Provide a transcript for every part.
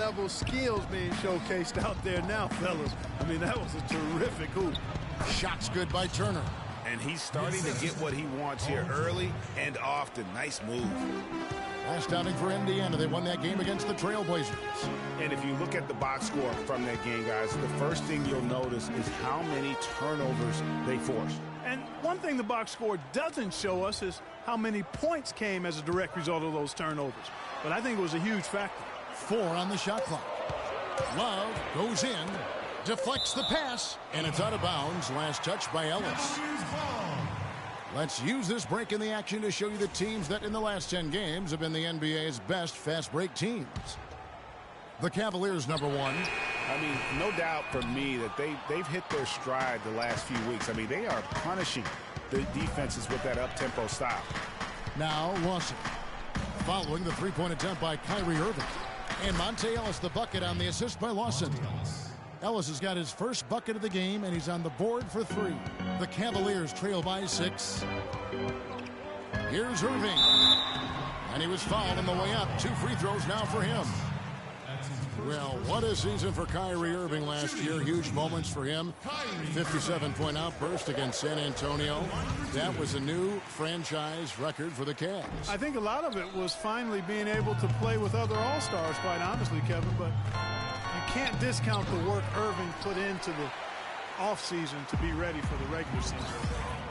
level skills being showcased out there now, fellas. I mean, that was a terrific hoop. Shot's good by Turner. And he's starting to get what he wants here early and often. Nice move. Last outing for Indiana. They won that game against the Trailblazers. And if you look at the box score from that game, guys, the first thing you'll notice is how many turnovers they forced. And one thing the box score doesn't show us is how many points came as a direct result of those turnovers. But I think it was a huge factor. 4 on the shot clock. Love goes in, deflects the pass, and it's out of bounds. Last touch by Ellis. Let's use this break in the action to show you the teams that in the last 10 games have been the NBA's best fast break teams. The Cavaliers, number 1. I mean, no doubt for me that they've hit their stride the last few weeks. I mean, they are punishing the defenses with that up-tempo style. Now Lawson. Following the three-point attempt by Kyrie Irving. And Monte Ellis the bucket on the assist by Lawson. Ellis has got his first bucket of the game, and he's on the board for 3. The Cavaliers trail by 6. Here's Irving. And he was fouled on the way up. 2 free throws now for him. Well, what a season for Kyrie Irving last year. Huge moments for him. 57-point outburst against San Antonio. That was a new franchise record for the Cavs. I think a lot of it was finally being able to play with other All-Stars, quite honestly, Kevin. But you can't discount the work Irving put into the offseason to be ready for the regular season.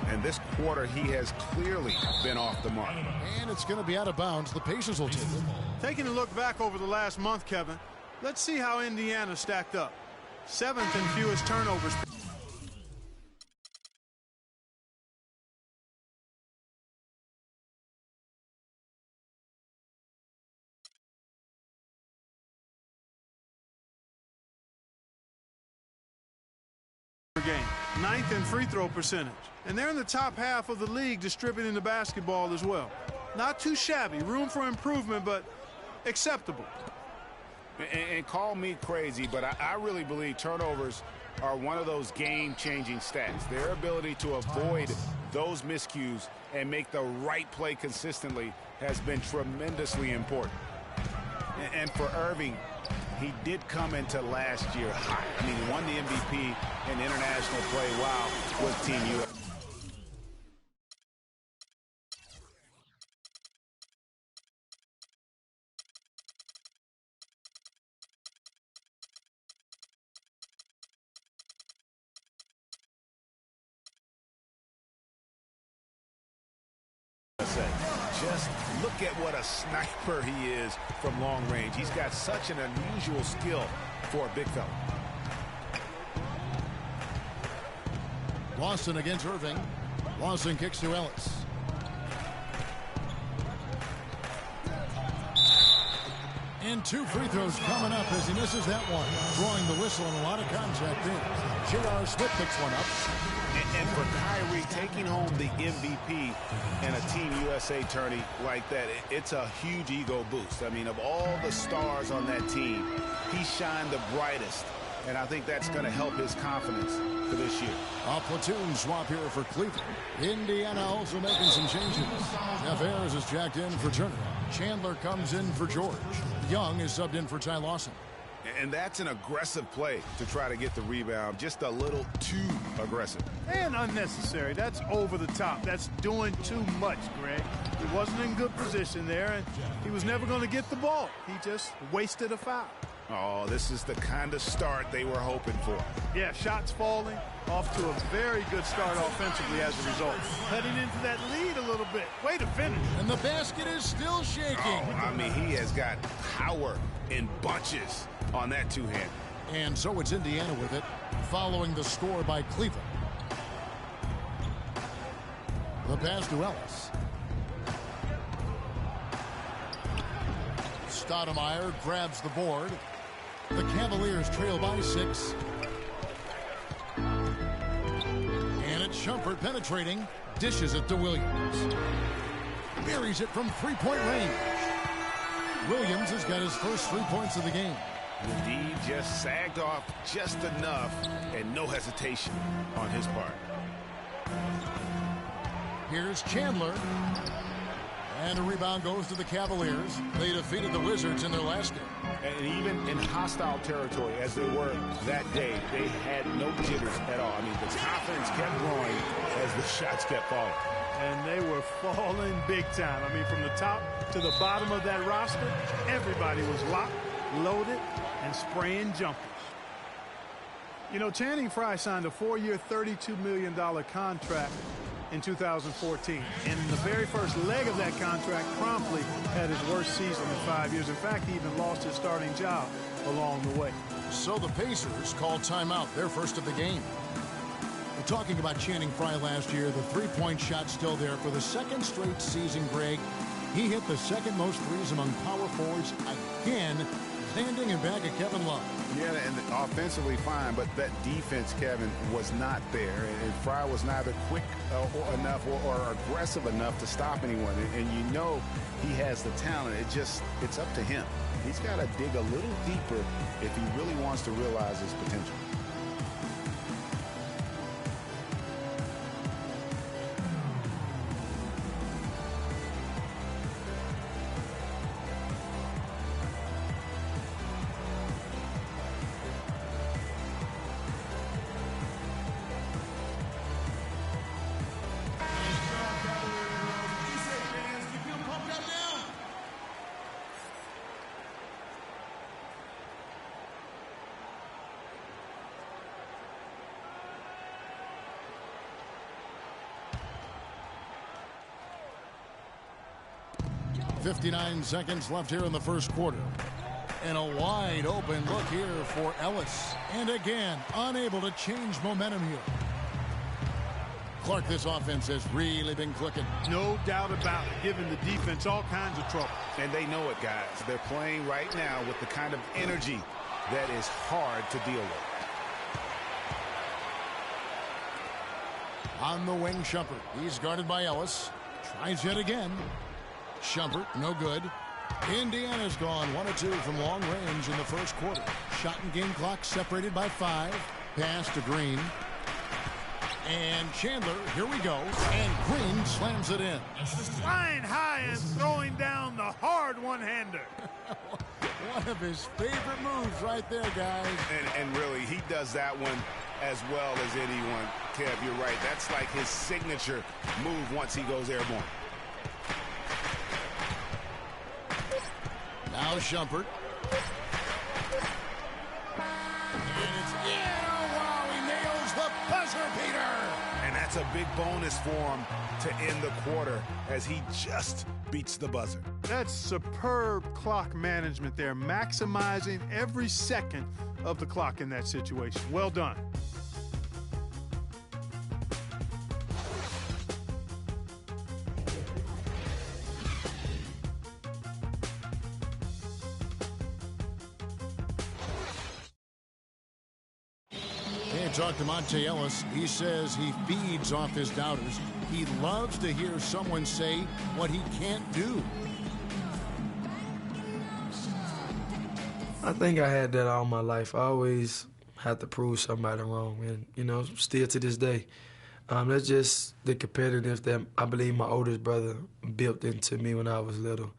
And this quarter, he has clearly been off the mark. And it's going to be out of bounds. The Pacers will take it. Taking a look back over the last month, Kevin, let's see how Indiana stacked up. 7th in fewest turnovers. Game. 9th in free throw percentage. And they're in the top half of the league distributing the basketball as well. Not too shabby. Room for improvement, but acceptable. And call me crazy, but I really believe turnovers are one of those game-changing stats. Their ability to avoid those miscues and make the right play consistently has been tremendously important. And for Irving, he did come into last year hot. I mean, he won the MVP in international play while with Team USA. Just look at what a sniper he is from long range. He's got such an unusual skill for a big fella. Lawson against Irving. Lawson kicks to Ellis. And 2 free throws coming up as he misses that one. Drawing the whistle and a lot of contact in. J.R. Smith picks one up. And for Kyrie, taking home the MVP in a Team USA tourney like that, it's a huge ego boost. I mean, of all the stars on that team, he shined the brightest. And I think that's going to help his confidence for this year. A platoon swap here for Cleveland. Indiana also making some changes. Jeff Ayers is jacked in for Turner. Chandler comes in for George. Young is subbed in for Ty Lawson. And that's an aggressive play to try to get the rebound. Just a little too aggressive. And unnecessary. That's over the top. That's doing too much, Greg. He wasn't in good position there, and he was never going to get the ball. He just wasted a foul. Oh, this is the kind of start they were hoping for. Yeah, shots falling, off to a very good start offensively as a result. Cutting into that lead a little bit. Way to finish. And the basket is still shaking. Oh, I mean, he has got power in bunches on that two-hand. And so it's Indiana with it, following the score by Cleveland. The pass to Ellis. Stoudemire grabs the board. The Cavaliers trail by 6. And it's Shumpert penetrating. Dishes it to Williams. Buries it from three-point range. Williams has got his first 3 points of the game. Indeed, just sagged off just enough and no hesitation on his part. Here's Chandler. And the rebound goes to the Cavaliers. They defeated the Wizards in their last game. And even in hostile territory, as they were that day, they had no jitters at all. I mean, the confidence kept growing as the shots kept falling. And they were falling big time. I mean, from the top to the bottom of that roster, everybody was locked, loaded, and spraying jumpers. You know, Channing Frye signed a 4-year, $32 million contract in 2014. And in the very first leg of that contract, promptly had his worst season in 5 years. In fact, he even lost his starting job along the way. So the Pacers called timeout, their first of the game. We're talking about Channing Frye last year. The three-point shot still there for the second straight season, Greg. He hit the second most threes among power forwards again, standing in back of Kevin Love. Yeah, and offensively fine, but that defense, Kevin, was not there. And Frye was neither quick enough or aggressive enough to stop anyone. And you know he has the talent. It's up to him. He's got to dig a little deeper if he really wants to realize his potential. .59 seconds left here in the first quarter. And a wide open look here for Ellis. And again, unable to change momentum here. Clark, this offense has really been clicking. No doubt about it, giving the defense all kinds of trouble. And they know it, guys. They're playing right now with the kind of energy that is hard to deal with. On the wing, Shumpert. He's guarded by Ellis. Tries yet again. Shumpert, no good. Indiana's gone 1 of 2 from long range in the first quarter. Shot and game clock separated by 5. Pass to Green. And Chandler, here we go. And Green slams it in. Flying high and throwing down the hard one-hander. One of his favorite moves right there, guys. And really, he does that one as well as anyone. Kev, you're right. That's like his signature move once he goes airborne. Now Shumpert. And it's wow, he nails the buzzer beater. And that's a big bonus for him to end the quarter as he just beats the buzzer. That's superb clock management there, maximizing every second of the clock in that situation. Well done. Talk to Monte Ellis. He says he feeds off his doubters. He loves to hear someone say what he can't do. I think I had that all my life. I always had to prove somebody wrong, and you know, still to this day. That's just the competitiveness that I believe my oldest brother built into me when I was little.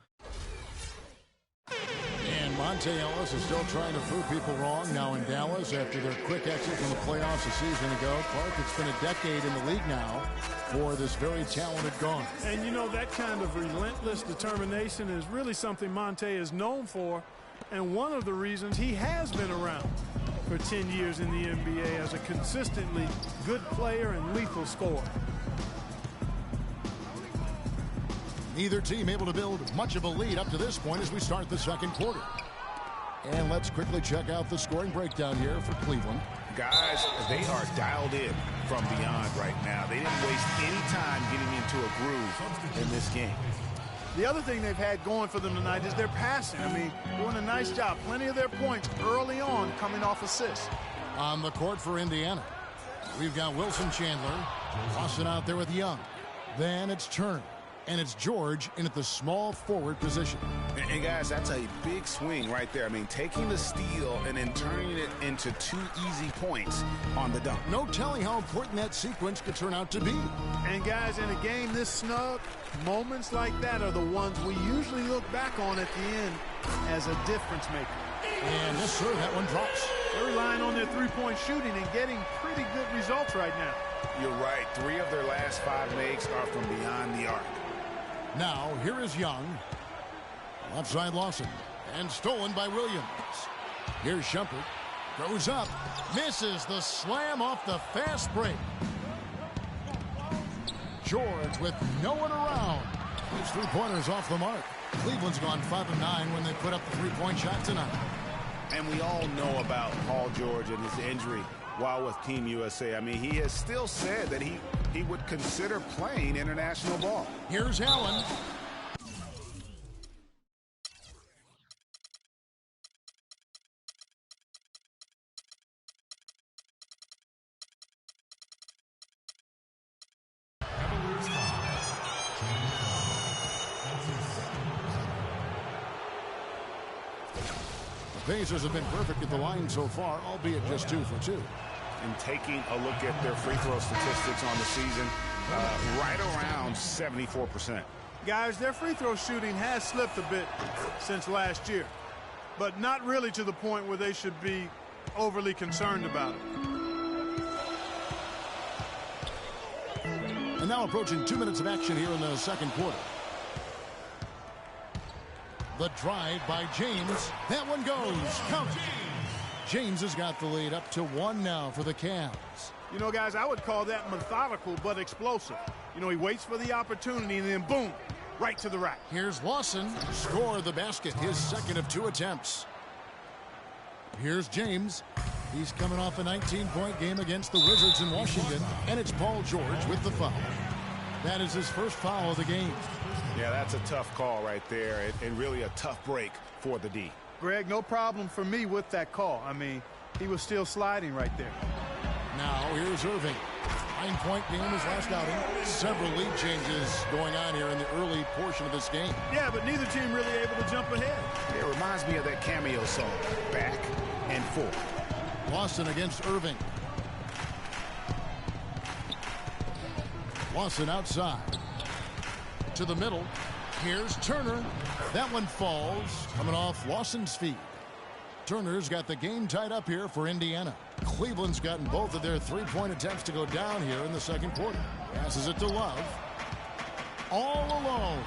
Monte Ellis is still trying to prove people wrong now in Dallas after their quick exit from the playoffs a season ago. Clark, it's been a decade in the league now for this very talented guard. And you know, that kind of relentless determination is really something Monte is known for, and one of the reasons he has been around for 10 years in the NBA as a consistently good player and lethal scorer. Neither team able to build much of a lead up to this point as we start the second quarter. And let's quickly check out the scoring breakdown here for Cleveland. Guys, they are dialed in from beyond right now. They didn't waste any time getting into a groove in this game. The other thing they've had going for them tonight is their passing. I mean, doing a nice job. Plenty of their points early on coming off assists. On the court for Indiana, we've got Wilson Chandler tossing out there with Young. Then it's Turner. And it's George in at the small forward position. And guys, that's a big swing right there. I mean, taking the steal and then turning it into 2 easy points on the dunk. No telling how important that sequence could turn out to be. And guys, in a game this snug, moments like that are the ones we usually look back on at the end as a difference maker. And yes, sir, that one drops. They're relying on their three-point shooting and getting pretty good results right now. You're right. 3 of their last 5 makes are from beyond the arc. Now, here is Young. Left side Lawson. And stolen by Williams. Here's Shumpert. Goes up. Misses the slam off the fast break. George with no one around. His three-pointers off the mark. Cleveland's gone 5 of 9 when they put up the three-point shot tonight. And we all know about Paul George and his injury while with Team USA. I mean, he has still said that he would consider playing international ball. Here's Allen. The Pacers have been perfect at the line so far, albeit just 2 for 2. And taking a look at their free throw statistics on the season, right around 74%. Guys, their free throw shooting has slipped a bit since last year, but not really to the point where they should be overly concerned about it. And now approaching 2 minutes of action here in the second quarter. The drive by James. That one goes. Count it. James has got the lead up to 1 now for the Cavs. You know, guys, I would call that methodical but explosive. You know, he waits for the opportunity and then boom, right to the rack. Here's Lawson. Score the basket. His second of 2 attempts. Here's James. He's coming off a 19-point game against the Wizards in Washington. And it's Paul George with the foul. That is his first foul of the game. Yeah, that's a tough call right there, and really a tough break for the D. Greg, no problem for me with that call. I mean, he was still sliding right there. Now here's Irving. 9-point game his last outing. Several lead changes going on here in the early portion of this game. Yeah, but neither team really able to jump ahead. It reminds me of that cameo song, Back and Forth. Lawson against Irving. Lawson outside. To the middle. Here's Turner. That one falls. Coming off Lawson's feet. Turner's got the game tied up here for Indiana. Cleveland's gotten both of their three-point attempts to go down here in the second quarter. Passes it to Love. All alone.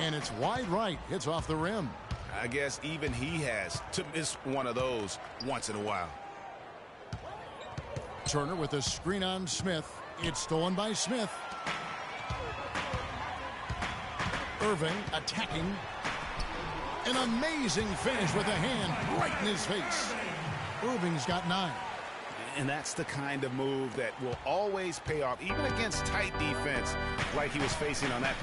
And it's wide right. Hits off the rim. I guess even he has to miss one of those once in a while. Turner with a screen on Smith. It's stolen by Smith. Irving attacking. An amazing finish with a hand right in his face. Irving's got 9. And that's the kind of move that will always pay off, even against tight defense like he was facing on that.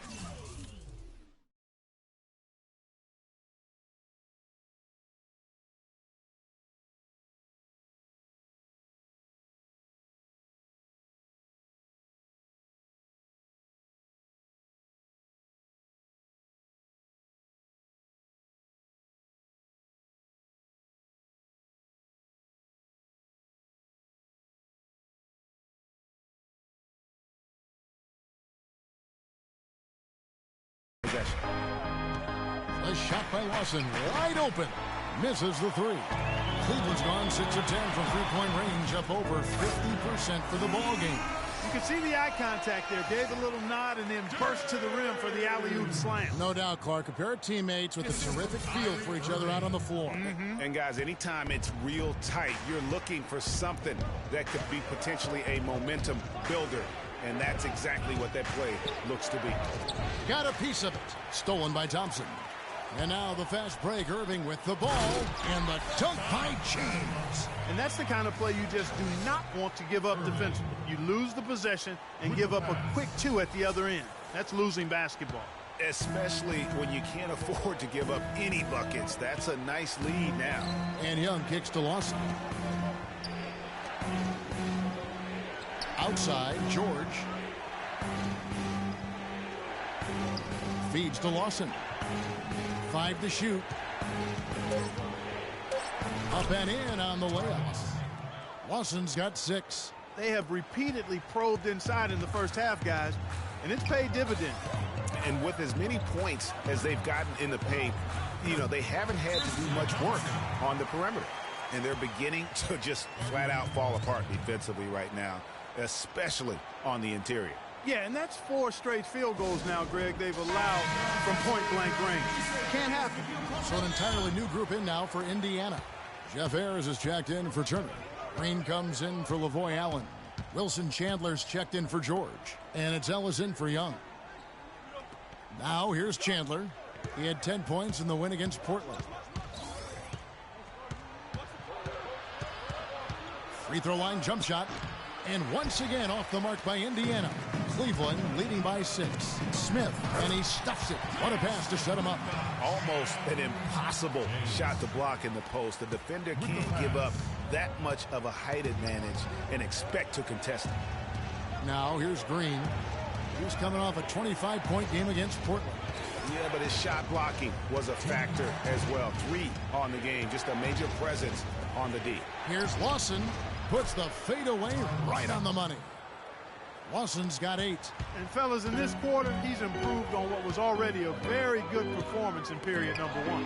A shot by Lawson, wide open. Misses the 3. Cleveland's gone 6 of 10 from three-point range, up over 50% for the ball game. You can see the eye contact there. Gave a little nod and then burst to the rim for the alley-oop slam. No doubt, Clark. A pair of teammates with a terrific feel for each other out on the floor. And guys, anytime it's real tight, you're looking for something that could be potentially a momentum builder. And that's exactly what that play looks to be. Got a piece of it. Stolen by Thompson. And now the fast break. Irving with the ball. And the dunk by James. And that's the kind of play you just do not want to give up defensively. You lose the possession and give up a quick 2 at the other end. That's losing basketball. Especially when you can't afford to give up any buckets. That's a nice lead now. And Young kicks to Lawson. Outside, George. Feeds to Lawson. 5 to shoot. Up and in on the layup. Lawson's got 6. They have repeatedly probed inside in the first half, guys, and it's paid dividends. And with as many points as they've gotten in the paint, you know, they haven't had to do much work on the perimeter. And they're beginning to just flat out fall apart defensively right now, especially on the interior. Yeah, and that's 4 straight field goals now, Greg, they've allowed from point-blank range. Can't happen. So an entirely new group in now for Indiana. Jeff Ayers is checked in for Turner. Green comes in for Lavoy Allen. Wilson Chandler's checked in for George. And it's Ellis in for Young. Now here's Chandler. He had 10 points in the win against Portland. Free throw line jump shot. And once again off the mark by Indiana. Cleveland leading by 6. Smith, and he stuffs it. What a pass to shut him up. Almost an impossible shot to block in the post. The defender can't give up that much of a height advantage and expect to contest it. Now here's Green. He's coming off a 25-point game against Portland. Yeah, but his shot blocking was a factor as well. 3 on the game, just a major presence on the D. Here's Lawson. Puts the fadeaway right on the money. Lawson's got 8. And fellas, in this quarter, he's improved on what was already a very good performance in period number 1.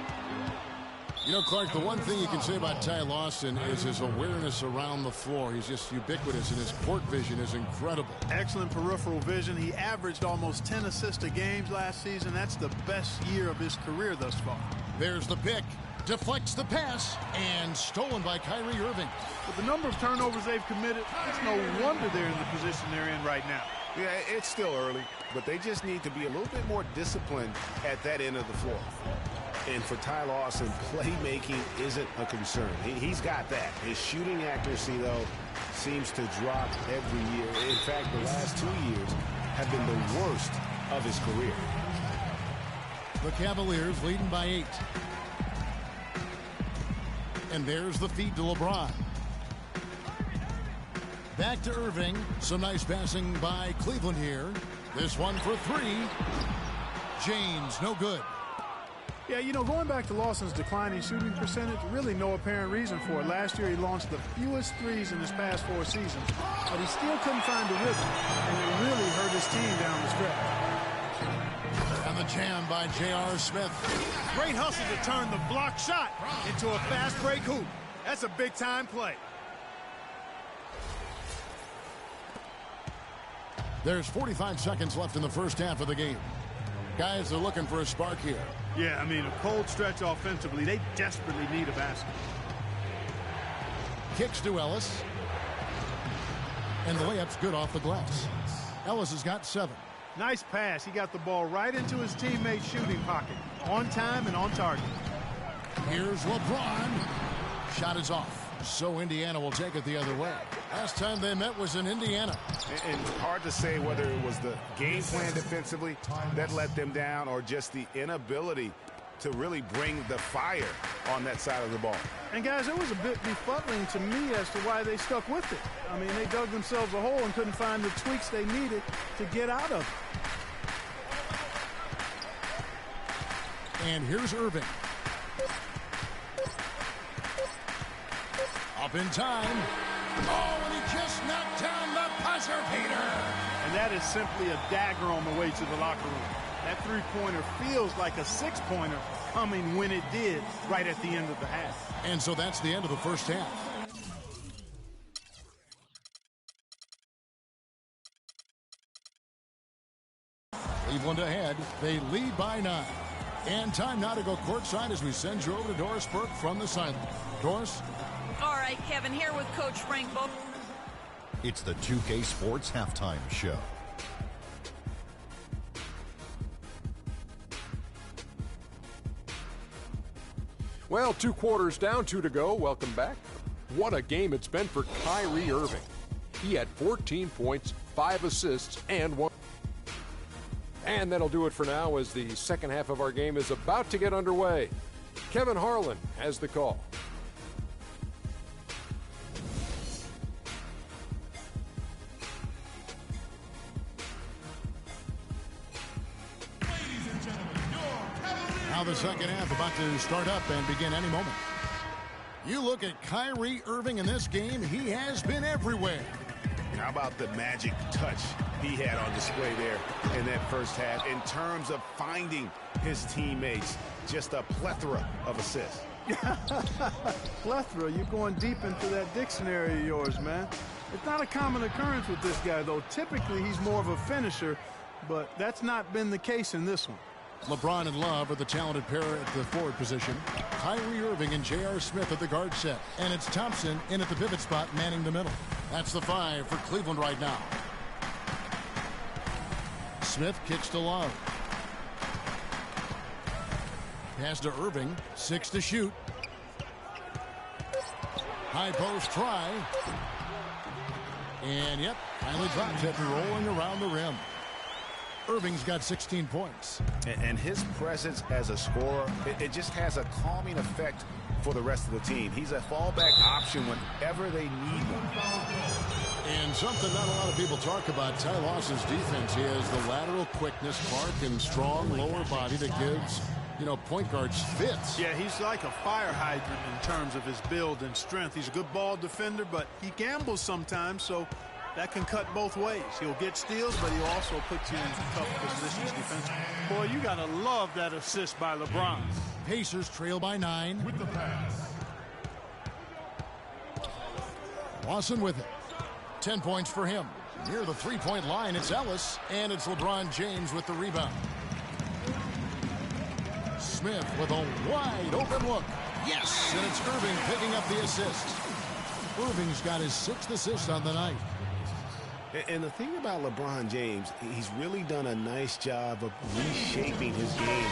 You know, Clark, the one thing you can say about Ty Lawson is his awareness around the floor. He's just ubiquitous, and his court vision is incredible. Excellent peripheral vision. He averaged almost 10 assists a game last season. That's the best year of his career thus far. There's the pick. Deflects the pass, and stolen by Kyrie Irving. With the number of turnovers they've committed, it's no wonder they're in the position they're in right now. Yeah, it's still early, but they just need to be a little bit more disciplined at that end of the floor. And for Ty Lawson, playmaking isn't a concern. He's got that. His shooting accuracy, though, seems to drop every year. In fact, the last 2 years have been the worst of his career. The Cavaliers leading by 8. And there's the feed to LeBron. Back to Irving. Some nice passing by Cleveland here. This one for 3. James, no good. Yeah, you know, going back to Lawson's declining shooting percentage, really no apparent reason for it. Last year he launched the fewest threes in his past 4 seasons, but he still couldn't find the rhythm, and it really hurt his team down the stretch. And the jam by J.R. Smith. Great hustle to turn the block shot into a fast break hoop. That's a big-time play. There's 45 seconds left in the first half of the game. Guys are looking for a spark here. Yeah, I mean, a cold stretch offensively. They desperately need a basket. Kicks to Ellis. And the layup's good off the glass. Ellis has got 7. Nice pass. He got the ball right into his teammate's shooting pocket. On time and on target. Here's LeBron. Shot is off. So Indiana will take it the other way. Last time they met was in Indiana. And hard to say whether it was the game plan defensively that let them down or just the inability to really bring the fire on that side of the ball. And guys, it was a bit befuddling to me as to why they stuck with it. I mean, they dug themselves a hole and couldn't find the tweaks they needed to get out of it. And here's Irving. Up in time. Oh, and he just knocked down the buzzer beater. And that is simply a dagger on the way to the locker room. That three-pointer feels like a 6-pointer coming when it did right at the end of the half. And so that's the end of the first half. Cleveland ahead. They lead by 9. And time now to go courtside as we send you over to Doris Burke from the sideline. Doris? All right, Kevin, here with Coach Frank Book. It's the 2K Sports Halftime Show. Well, 2 quarters down, 2 to go. Welcome back. What a game it's been for Kyrie Irving. He had 14 points, 5 assists, and 1. And that'll do it for now as the second half of our game is about to get underway. Kevin Harlan has the call. Ladies and gentlemen, your Cavaliers the second half about to start up and begin any moment. You look at Kyrie Irving in this game, he has been everywhere. How about the magic touch he had on display there in that first half in terms of finding his teammates? Just a plethora of assists. Plethora, you're going deep into that dictionary of yours, man. It's not a common occurrence with this guy, though. Typically, he's more of a finisher, but that's not been the case in this one. LeBron and Love are the talented pair at the forward position. Kyrie Irving and J.R. Smith at the guard set. And it's Thompson in at the pivot spot manning the middle. That's the 5 for Cleveland right now. Smith kicks to Love. Pass to Irving. 6 to shoot. High post try. And yep, finally drops after rolling around the rim. Irving's got 16 points. And his presence as a scorer, it just has a calming effect for the rest of the team. He's a fallback option whenever they need one. And something not a lot of people talk about, Ty Lawson's defense. He has the lateral quickness, Clark, and strong lower body that gives, point guards fits. Yeah, he's like a fire hydrant in terms of his build and strength. He's a good ball defender, but he gambles sometimes, so that can cut both ways. He'll get steals, but he'll also put you in tough positions defensively. Boy, you got to love that assist by LeBron. Pacers trail by 9. With the pass. Lawson with it. 10 points for him. Near the three-point line, it's Ellis, and it's LeBron James with the rebound. Smith with a wide open look. Yes, and it's Irving picking up the assist. Irving's got his 6th assist on the night. And the thing about LeBron James, he's really done a nice job of reshaping his game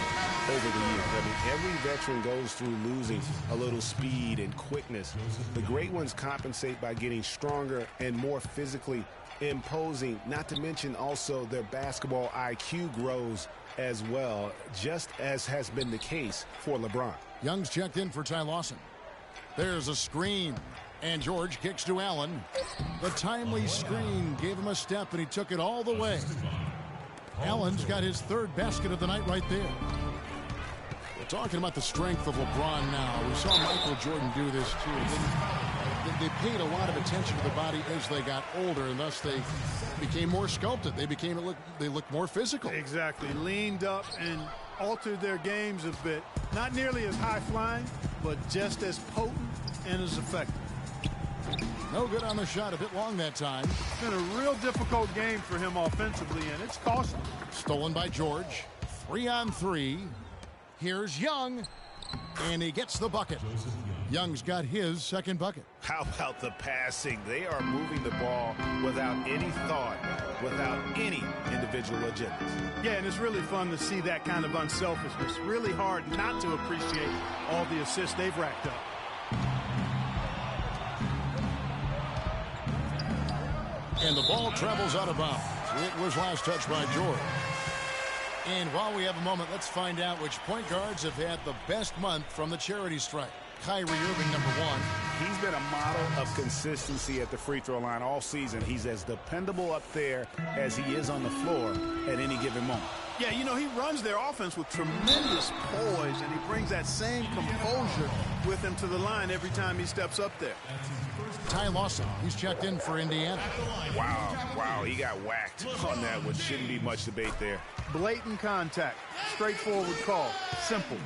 over the years. I mean, every veteran goes through losing a little speed and quickness. The great ones compensate by getting stronger and more physically imposing, not to mention also their basketball IQ grows as well, just as has been the case for LeBron. Young's checked in for Ty Lawson. There's a screen. And George kicks to Allen. The timely screen gave him a step, and he took it all the way. Allen's got his 3rd basket of the night right there. We're talking about the strength of LeBron now. We saw Michael Jordan do this, too. They paid a lot of attention to the body as they got older, and thus they became more sculpted. They looked more physical. Exactly. Leaned up and altered their games a bit. Not nearly as high-flying, but just as potent and as effective. No good on the shot, a bit long that time. It's been a real difficult game for him offensively, and it's costly. Stolen by George. 3-on-3. Here's Young, and he gets the bucket. Young's got his 2nd bucket. How about the passing? They are moving the ball without any thought, without any individual agendas. Yeah, and it's really fun to see that kind of unselfishness. Really hard not to appreciate all the assists they've racked up. And the ball travels out of bounds. It was last touched by George. And while we have a moment, let's find out which point guards have had the best month from the charity strike. Kyrie Irving, number 1. He's been a model of consistency at the free throw line all season. He's as dependable up there as he is on the floor at any given moment. Yeah, he runs their offense with tremendous poise, and he brings that same composure with him to the line every time he steps up there. Ty Lawson, he's checked in for Indiana. Wow, he got whacked on that one. Shouldn't be much debate there. Blatant contact, straightforward call, simple.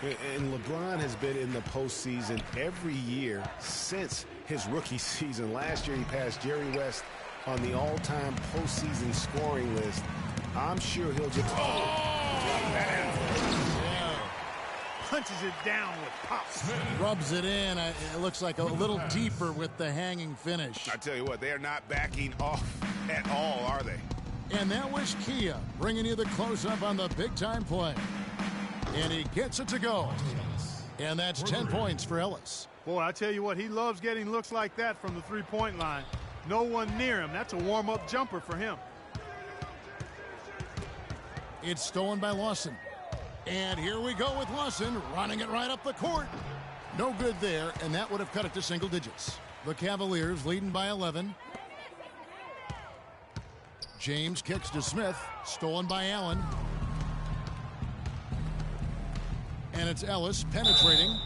And LeBron has been in the postseason every year since his rookie season. Last year he passed Jerry West on the all-time postseason scoring list. I'm sure he'll just... Punches it down with pop. Rubs it in. It looks like a little deeper with the hanging finish. I tell you what, they are not backing off at all, are they? And that was Kia bringing you the close-up on the big-time play. And he gets it to go. And that's 10 points for Ellis. Boy, I tell you what, he loves getting looks like that from the three-point line. No one near him. That's a warm-up jumper for him. It's stolen by Lawson. And here we go with Lawson running it right up the court. No good there, and that would have cut it to single digits. The Cavaliers leading by 11. James kicks to Smith. Stolen by Allen. And it's Ellis penetrating.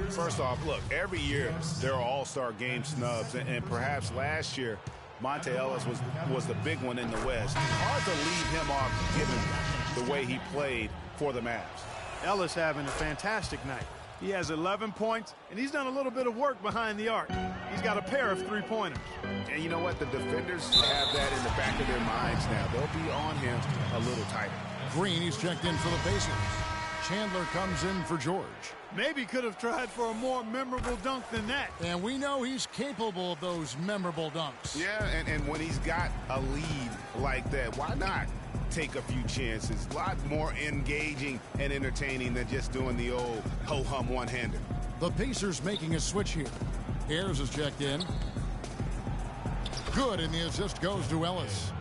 First off, look, every year there are all-star game snubs, and perhaps last year Monte Ellis was the big one in the West. Hard to leave him off given the way he played for the Mavs. Ellis having a fantastic night. He has 11 points, and he's done a little bit of work behind the arc. He's got a pair of three-pointers. And you know what? The defenders have that in the back of their minds now. They'll be on him a little tighter. Green, he's checked in for the Pacers. Chandler comes in for George. Maybe could have tried for a more memorable dunk than that. And we know he's capable of those memorable dunks. Yeah, and when he's got a lead like that, why not take a few chances? A lot more engaging and entertaining than just doing the old ho-hum one-hander. The Pacers making a switch here. Ayers is checked in. Good, and the assist goes to Ellis.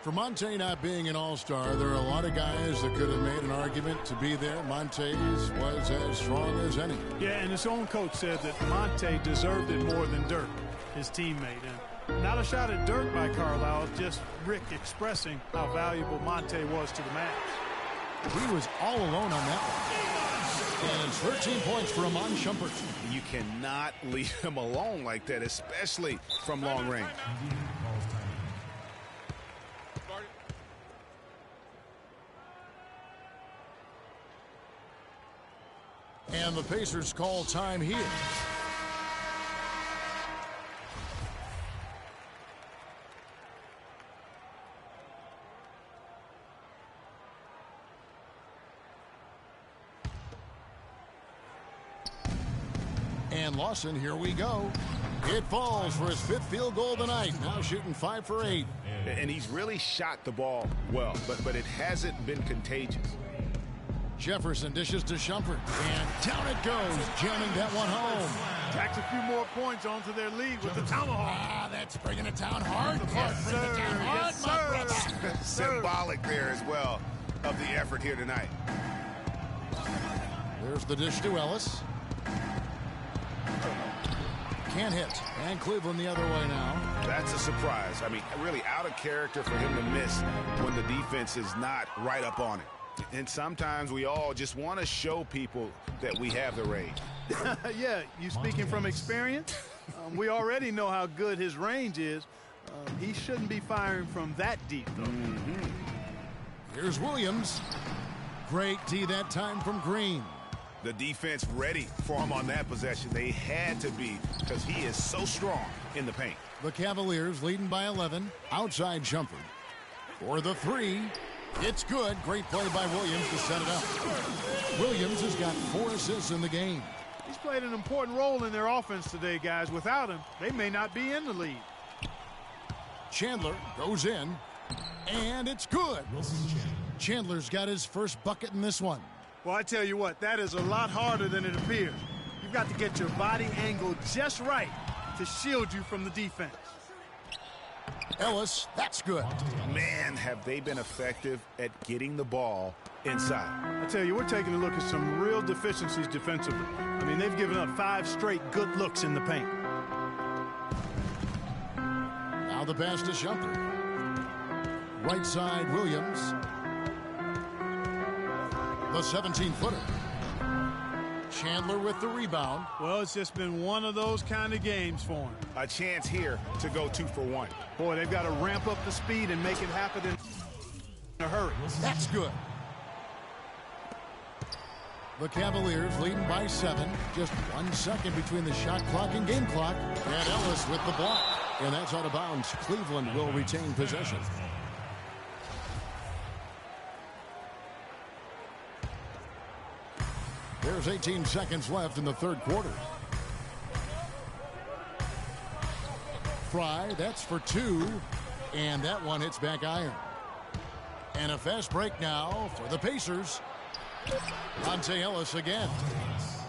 For Monte not being an all-star, there are a lot of guys that could have made an argument to be there. Monte's was as strong as any. Yeah, and his own coach said that Monte deserved it more than Dirk, his teammate. And not a shot at Dirk by Carlisle, just Rick expressing how valuable Monte was to the Mavs. He was all alone on that one. And it's 13 points for Iman Shumpert. You cannot leave him alone like that, especially from long range. And the Pacers call time here. And Lawson, here we go. It falls for his 5th field goal tonight. Now shooting 5 for 8. And he's really shot the ball well, but it hasn't been contagious. Jefferson dishes to Shumpert, and down it goes, jamming that one home. Tacks a few more points onto their lead with the tomahawk. That's bringing it down hard. Yes, Bring sir. it down hard, Yes, my sir. brother. Symbolic there as well of the effort here tonight. There's the dish to Ellis. Can't hit. And Cleveland the other way now. That's a surprise. I mean, really out of character for him to miss when the defense is not right up on it. And sometimes we all just want to show people that we have the range. Yeah, you speaking from experience? We already know how good his range is. He shouldn't be firing from that deep, though. Here's Williams. Great D that time from Green. The defense ready for him on that possession. They had to be because he is so strong in the paint. The Cavaliers leading by 11. Outside Shumpert. For the 3. It's good. Great play by Williams to set it up. Williams has got 4 assists in the game. He's played an important role in their offense today, guys. Without him, they may not be in the lead. Chandler goes in, and it's good. Chandler's got his first bucket in this one. Well, I tell you what, that is a lot harder than it appears. You've got to get your body angled just right to shield you from the defense. Ellis, that's good. Man, have they been effective at getting the ball inside. I tell you, we're taking a look at some real deficiencies defensively. I mean, they've given up 5 straight good looks in the paint. Now the pass to Shumpert. Right side, Williams. The 17-footer. Chandler with the rebound. Well, it's just been one of those kind of games for him. A chance here to go 2 for 1. Boy, they've got to ramp up the speed and make it happen in a hurry. That's good. The Cavaliers leading by 7. Just 1 second between the shot clock and game clock. And Ellis with the block. And that's out of bounds. Cleveland will retain possession. There's 18 seconds left in the third quarter. Fry, that's for 2. And that one hits back iron. And a fast break now for the Pacers. Monte Ellis again.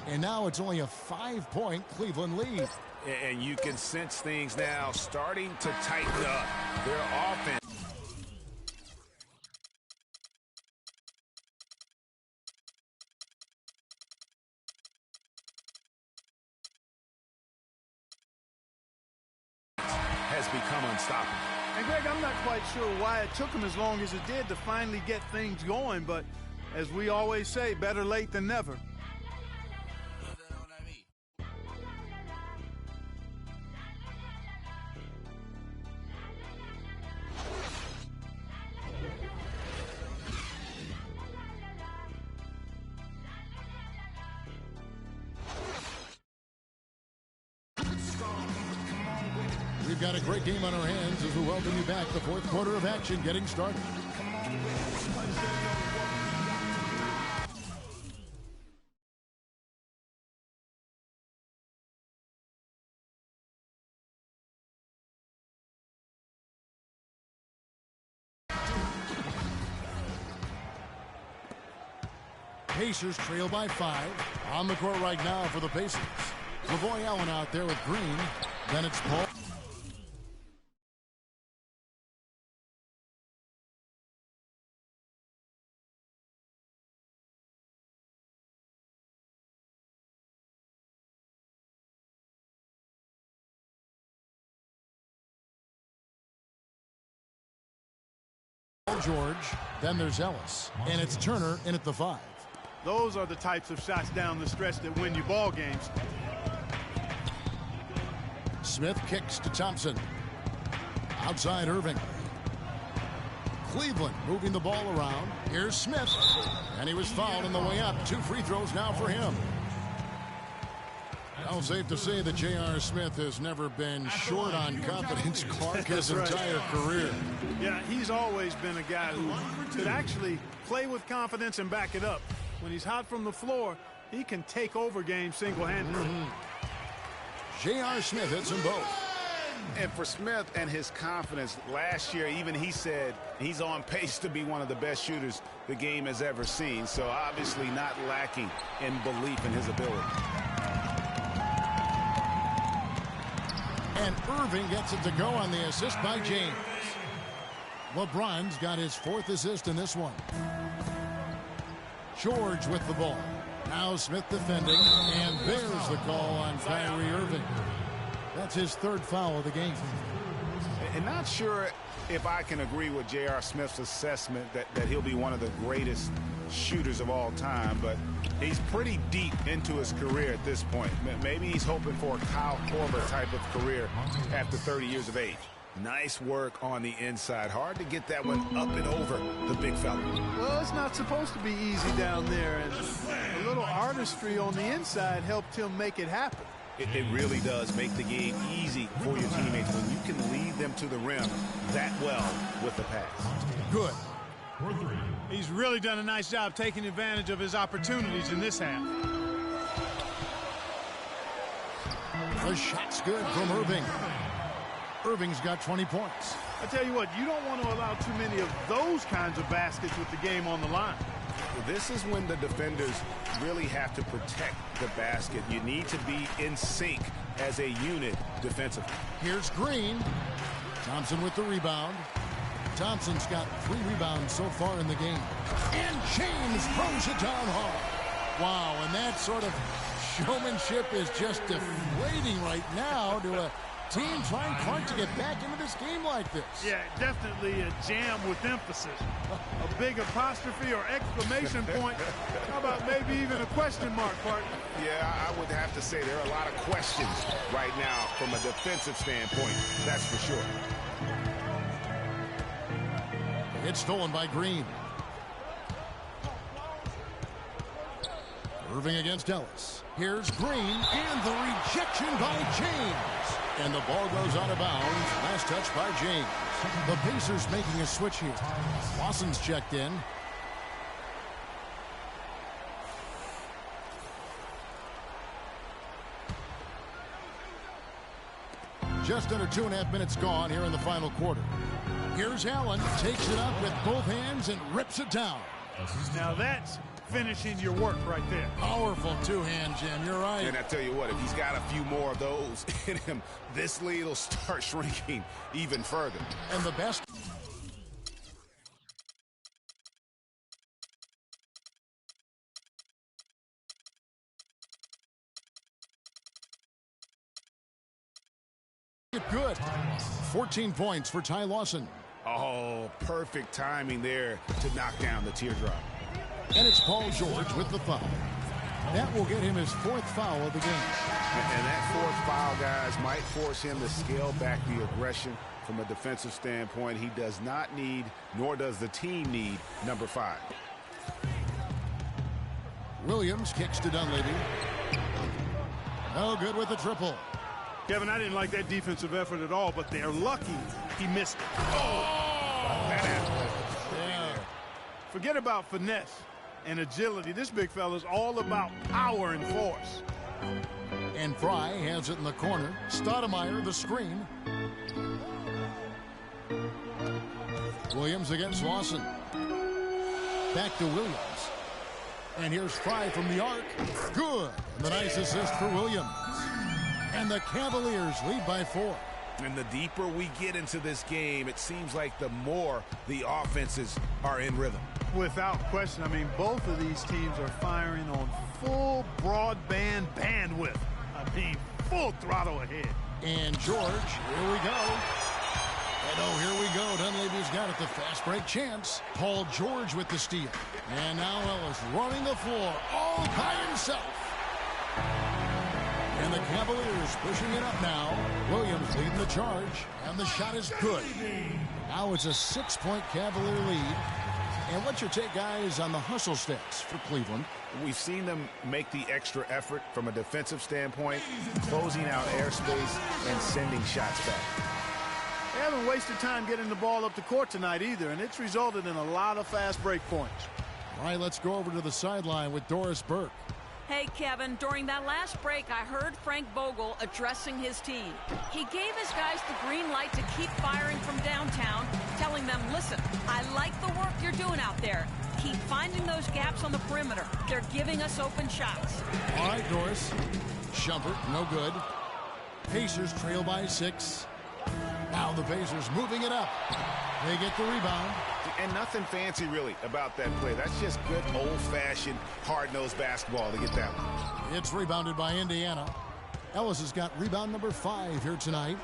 And now it's only a 5-point Cleveland lead. And you can sense things now starting to tighten up. Their offense has become unstoppable. And, Greg, I'm not quite sure why it took him as long as it did to finally get things going, but as we always say, better late than never. We've got a great game on our hands as we welcome you back. The fourth quarter of action getting started. Pacers trail by 5. On the court right now for the Pacers. LaVoy Allen out there with Green. Then it's Paul. George. Then there's Ellis. And it's Turner in at the 5. Those are the types of shots down the stretch that win you ball games. Smith kicks to Thompson. Outside Irving. Cleveland moving the ball around. Here's Smith. And he was fouled on the way up. 2 free throws now for him. Well, safe to say that J.R. Smith has never been short on confidence, Clark, his entire career. Yeah, he's always been a guy who could actually play with confidence and back it up. When he's hot from the floor, he can take over games single-handedly. J.R. Smith hits them both. And for Smith and his confidence, last year even he said he's on pace to be one of the best shooters the game has ever seen. So obviously not lacking in belief in his ability. And Irving gets it to go on the assist by James. LeBron's got his 4th assist in this one. George with the ball. Now Smith defending, and there's the call on Kyrie Irving. That's his 3rd foul of the game. And not sure if I can agree with J.R. Smith's assessment that he'll be one of the greatest shooters of all time, but he's pretty deep into his career at this point. Maybe he's hoping for a Kyle Korver type of career after 30 years of age. Nice work on the inside. Hard to get that one up and over the big fella. Well, it's not supposed to be easy down there, and a little artistry on the inside helped him make it happen. It really does make the game easy for your teammates when you can lead them to the rim that well with the pass. Good. He's really done a nice job taking advantage of his opportunities in this half. The shot's good from Irving. Irving's got 20 points. I tell you what, you don't want to allow too many of those kinds of baskets with the game on the line. This is when the defenders really have to protect the basket. You need to be in sync as a unit defensively. Here's Green. Thompson with the rebound. Thompson's got 3 rebounds so far in the game. And James throws it down hard. Wow, and that sort of showmanship is just deflating right now to a team trying Clark to get back into this game like this. Yeah, definitely a jam with emphasis. A big apostrophe or exclamation point. How about maybe even a question mark, partner? Yeah, I would have to say there are a lot of questions right now from a defensive standpoint. That's for sure. It's stolen by Green. Irving against Ellis. Here's Green, and the rejection by James. And the ball goes out of bounds. Last touch by James. The Pacers making a switch here. Lawson's checked in. Just under 2.5 minutes gone here in the final quarter. Here's Allen, takes it up with both hands and rips it down. Now that's finishing your work right there. Powerful two-hand jam, you're right. And I tell you what, if he's got a few more of those in him, this lead will start shrinking even further. And the best Good. 14 points for Ty Lawson. Oh, perfect timing there to knock down the teardrop. And it's Paul George with the foul. That will get him his 4th foul of the game. And that 4th foul, guys, might force him to scale back the aggression from a defensive standpoint. He does not need, nor does the team need, number 5. Williams kicks to Dunleavy. No good with the triple. Kevin, I didn't like that defensive effort at all, but they're lucky he missed it. Yeah. Forget about finesse and agility. This big fella's all about power and force. And Fry has it in the corner. Stoudemire the screen. Williams against Lawson. Back to Williams. And here's Fry from the arc. Good. And the nice assist for Williams. And the Cavaliers lead by 4. And the deeper we get into this game, it seems like the more the offenses are in rhythm. Without question. I mean, both of these teams are firing on full broadband bandwidth. I mean, full throttle ahead. And George, here we go. And here we go. Dunleavy's got it. The fast break chance. Paul George with the steal. And now Ellis running the floor all by himself. And the Cavaliers pushing it up now. Williams leading the charge. And the shot is good. Now it's a 6-point Cavalier lead. And what's your take, guys, on the hustle stats for Cleveland? We've seen them make the extra effort from a defensive standpoint, closing out airspace and sending shots back. They haven't wasted time getting the ball up the court tonight either, and it's resulted in a lot of fast break points. All right, let's go over to the sideline with Doris Burke. Hey, Kevin, during that last break, I heard Frank Vogel addressing his team. He gave his guys the green light to keep firing from downtown, telling them, listen, I like the work you're doing out there. Keep finding those gaps on the perimeter. They're giving us open shots. All right, Doris. Shumpert, no good. Pacers trail by 6. Now the Pacers moving it up. They get the rebound. And nothing fancy, really, about that play. That's just good, old-fashioned, hard-nosed basketball to get that one. It's rebounded by Indiana. Ellis has got rebound number 5 here tonight.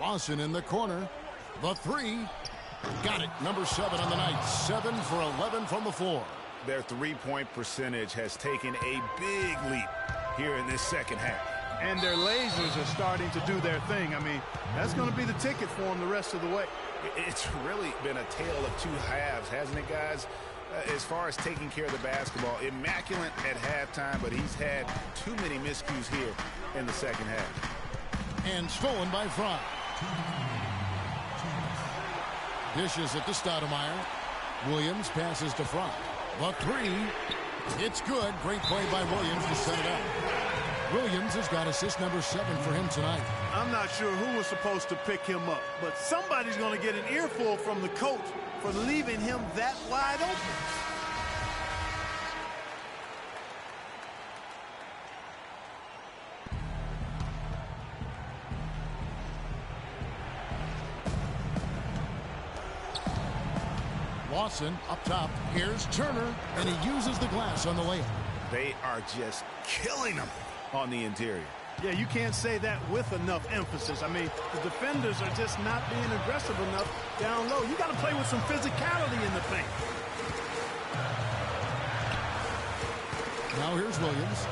Lawson in the corner. The 3. Got it. Number 7 on the night. 7 for 11 from the floor. Their three-point percentage has taken a big leap here in this second half. And their lasers are starting to do their thing. I mean, that's going to be the ticket for them the rest of the way. It's really been a tale of 2 halves, hasn't it, guys? As far as taking care of the basketball, immaculate at halftime, but he's had too many miscues here in the second half. And stolen by Fry. Dishes it to Stoudemire. Williams passes to Fry. The 3. It's good. Great play by Williams to set it up. Williams has got assist number 7 for him tonight. I'm not sure who was supposed to pick him up, but somebody's going to get an earful from the coach for leaving him that wide open. Lawson up top. Here's Turner, and he uses the glass on the layup. They are just killing them on the interior. Yeah, you can't say that with enough emphasis. I mean, the defenders are just not being aggressive enough down low. You got to play with some physicality in the paint. Now here's Williams.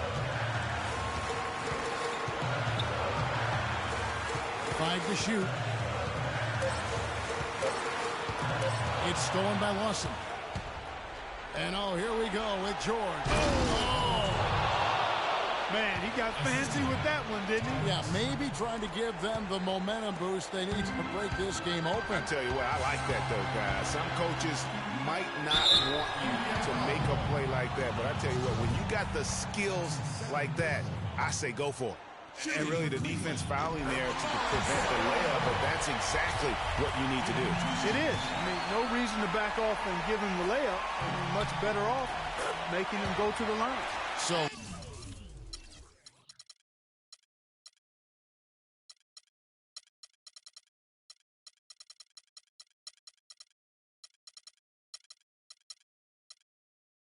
5 to shoot. It's stolen by Lawson. And here we go with George. Man, he got fancy with that one, didn't he? Yeah, maybe trying to give them the momentum boost they need to break this game open. I tell you what, I like that, though, guys. Some coaches might not want you to make a play like that, but I tell you what, when you got the skills like that, I say go for it. And really, the defense fouling there to prevent the layup, but that's exactly what you need to do. It is. I mean, no reason to back off and give him the layup. I mean, much better off making him go to the line. So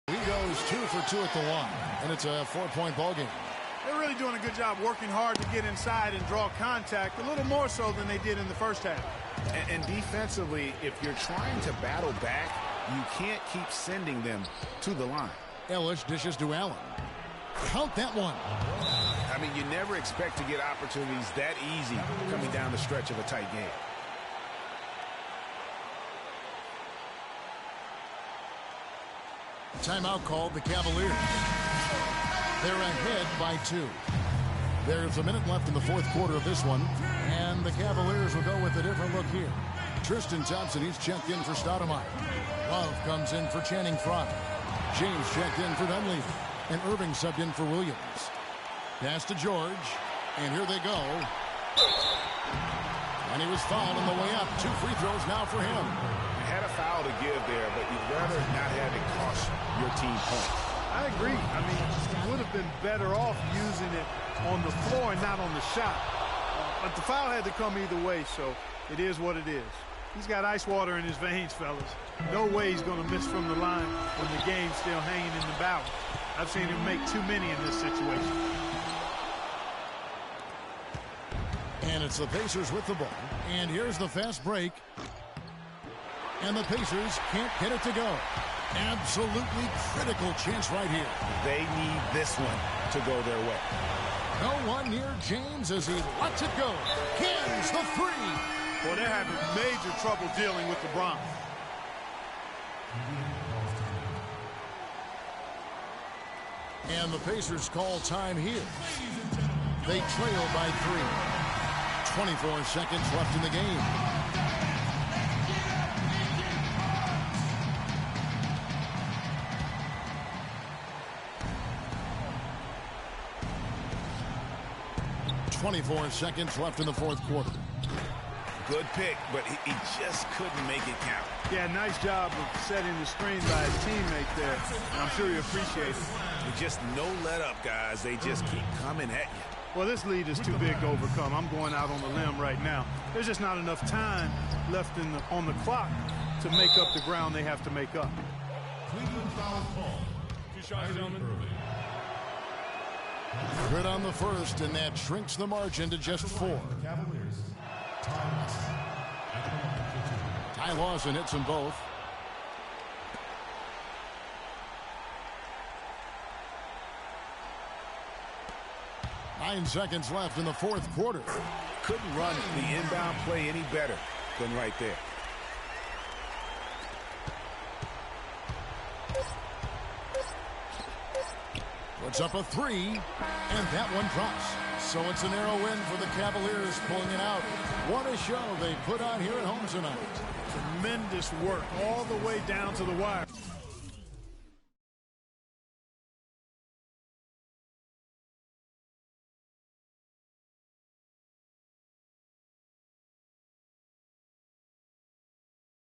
he goes 2 for 2 at the line, and it's a 4-point ball game. They're really doing a good job working hard to get inside and draw contact, a little more so than they did in the first half. And defensively, if you're trying to battle back, you can't keep sending them to the line. Ellis dishes to Allen. Count that one. I mean, you never expect to get opportunities that easy coming down the stretch of a tight game. Timeout called the Cavaliers. They're ahead by 2. There's a minute left in the fourth quarter of this one, and the Cavaliers will go with a different look here. Tristan Thompson, he's checked in for Stoudemire. Love comes in for Channing Frye. James checked in for Dunleavy, and Irving subbed in for Williams. Pass to George, and here they go. And he was fouled on the way up. 2 free throws now for him. You had a foul to give there, but you'd rather not have it cost your team points. I agree. I mean, he would have been better off using it on the floor and not on the shot. But the foul had to come either way, so it is what it is. He's got ice water in his veins, fellas. No way he's going to miss from the line when the game's still hanging in the balance. I've seen him make too many in this situation. And it's the Pacers with the ball. And here's the fast break. And the Pacers can't get it to go. Absolutely critical chance right here. They need this one to go their way. No one near James as he lets it go. Cans the 3. Well, they're having major trouble dealing with LeBron. And the Pacers call time here. They trail by 3. 24 seconds left in the game. .24 seconds left in the fourth quarter. Good pick, but he just couldn't make it count. Yeah, nice job of setting the screen by his teammate there. And I'm sure he appreciates it. Just no let up, guys. They just keep coming at you. Well, this lead is too big to overcome. I'm going out on the limb right now. There's just not enough time left on the clock to make up the ground they have to make up. Cleveland foul call. 2 shots, gentlemen. Good on the first, and that shrinks the margin to just 4. Cavaliers. Ty Lawson hits them both. Nine seconds left in the fourth quarter. Couldn't run the inbound play any better than right there. Puts up a 3, and that one drops. So it's a narrow win for the Cavaliers, pulling it out. What a show they put on here at home tonight. Tremendous work all the way down to the wire.